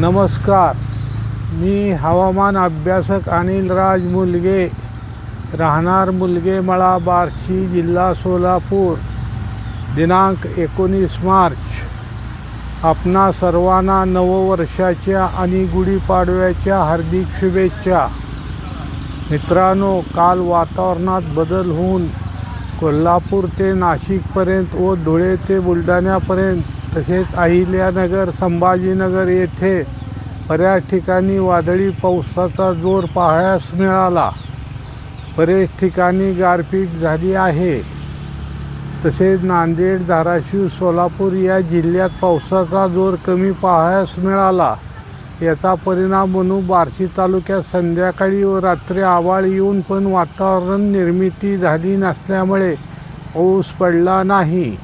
नमस्कार, मी हवामान अभ्यासक अनिलराज मुलगे, राहणार मुलगेमळा, बार्शी, जिल्हा सोलापूर. दिनांक 19 मार्च. आपणा सर्वांना नववर्षाच्या आणि गुढीपाडव्याच्या हार्दिक शुभेच्छा. मित्रांनो, काल वातावरणात बदल होऊन कोल्हापूर ते नाशिकपर्यंत व धुळे ते बुलढाण्यापर्यंत तसेच अहिल्यानगर, संभाजीनगर येथे बऱ्याच ठिकाणी वादळी पावसाचा जोर पाहायस मिळाला. बरेच ठिकाणी गारपीट झाली आहे. तसेच नांदेड, धाराशिव, सोलापूर या जिल्ह्यात पावसाचा जोर कमी पाहायस मिळाला. याचा परिणाम म्हणून बार्शी तालुक्यात संध्याकाळी व रात्री आभाळ येऊन पण वातावरण निर्मिती झाली नसल्यामुळे पाऊस पडला नाही.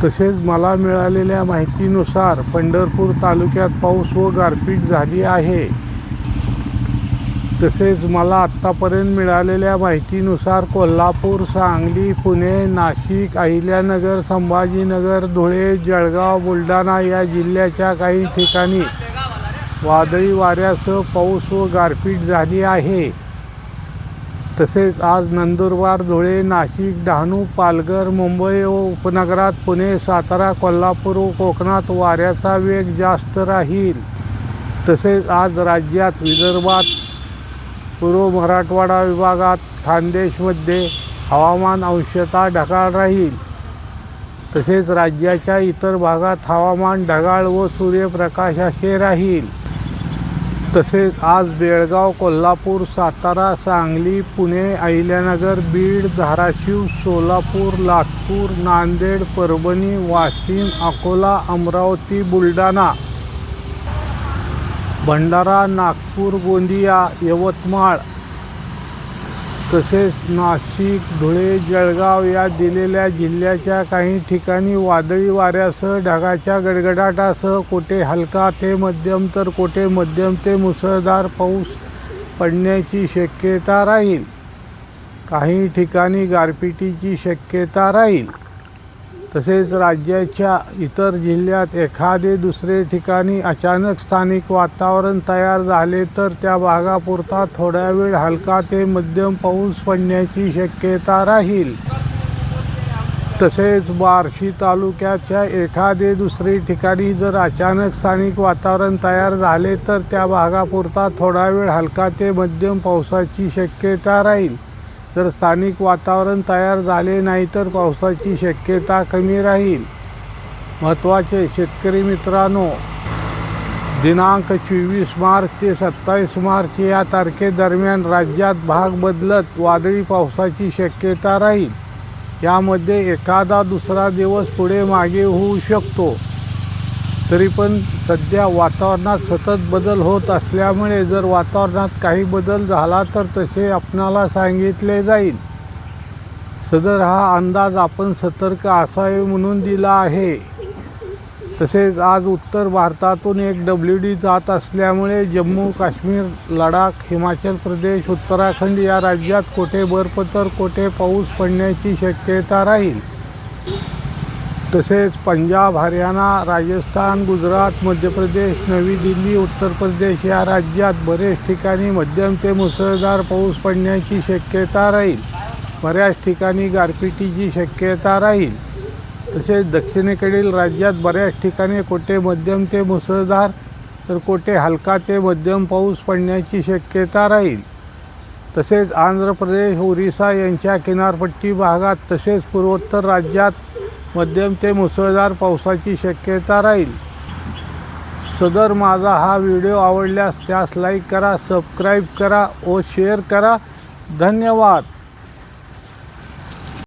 तसेच मला मिळालेल्या माहितीनुसार पंढरपूर तालुक्यात पाऊस व गारपीट झाली आहे. तसेच मला आत्तापर्यंत मिळालेल्या माहितीनुसार कोल्हापूर, सांगली, पुणे, नाशिक, अहिल्यानगर, संभाजीनगर, धुळे, जळगाव, बुलढाणा या जिल्ह्याच्या काही ठिकाणी वादळी वाऱ्यासह पाऊस व गारपीट झाली आहे. तसेच आज नंदुरबार, धुळे, नाशिक, डहाणू, पालघर, मुंबई व उपनगरात, पुणे, सातारा, कोल्हापूर व कोकणात वाऱ्याचा वेग जास्त राहील. तसेच आज राज्यात विदर्भात, पूर्व मराठवाडा विभागात, खानदेशमध्ये हवामान अंशतः ढगाळ राहील. तसेच राज्याच्या इतर भागात हवामान ढगाळ व सूर्यप्रकाश असे राहील. तसेच आज बेळगाव, कोल्हापूर, सातारा, सांगली, पुणे, अहिल्यानगर, बीड, धाराशिव, सोलापूर, लातूर, नांदेड, परभणी, वाशिम, अकोला, अमरावती, बुलढाणा, भंडारा, नागपूर, गोंदिया, यवतमाळ, तसेच नाशिक, धुळे, जळगाव या दिलेल्या जिल्ह्याच्या काही ठिकाणी वादळी वाऱ्यासह ढगाच्या गडगडाटासह कोठे हलका ते मध्यम तर कोठे मध्यम ते मुसळधार पाऊस पडण्याची शक्यता राहील. काही ठिकाणी गारपिटीची शक्यता राहील. तसेच राज्याच्या इतर जिल्ह्यात एखादे दुसरे ठिकाणी अचानक स्थानिक वातावरण तयार झाले तर त्या भागापुरता थोड्या वेळ हलका ते मध्यम पाऊस पडण्याची शक्यता राहील. तसेच बार्शी तालुक्याच्या एखादे दुसरे ठिकाणी जर अचानक स्थानिक वातावरण तयार झाले तर त्या भागापुरता थोडा वेळ हलका ते मध्यम पावसाची शक्यता राहील. जर स्थानिक वातावरण तयार झाले नाही तर पावसाची शक्यता कमी राहील. महत्त्वाचे शेतकरी मित्रांनो, दिनांक 24 मार्च ते 27 मार्च या तारखेदरम्यान राज्यात भाग बदलत वादळी पावसाची शक्यता राहील. यामध्ये एखादा दुसरा दिवस पुढे मागे होऊ शकतो. तरी पण सध्या वातावरणात सतत बदल होत असल्यामुळे जर वातावरणात काही बदल झाला तर तसे आपणाला सांगितले जाईल. सदर हा अंदाज आपण सतर्क असावे म्हणून दिला आहे. तसेच आज उत्तर भारतातून एक WD जात असल्यामुळे जम्मू काश्मीर, लडाख, हिमाचल प्रदेश, उत्तराखंड या राज्यात कोठे बर्फ तर कोठे पाऊस पडण्याची शक्यता राहील. तसेच पंजाब, हरियाणा, राजस्थान, गुजरात, मध्य प्रदेश, नवी दिल्ली, उत्तर प्रदेश या राज्यात बरेच ठिकाणी मध्यम ते मुसळधार पाऊस पडण्याची शक्यता राहील. बऱ्याच ठिकाणी गारपिटीची शक्यता राहील. तसेच दक्षिणेकडील राज्यात बऱ्याच ठिकाणी कोठे मध्यम ते मुसळधार तर कोठे हलका ते मध्यम पाऊस पडण्याची शक्यता राहील. तसेच आंध्र प्रदेश, ओरिसा यांच्या किनारपट्टी भागात तसेच पूर्वोत्तर राज्यात मध्यम ते मुसळधार पावसाची शक्यता राहील. सदर माझा हा व्हिडिओ आवडल्यास त्यास लाईक करा, सबस्क्राईब करा व शेअर करा. धन्यवाद.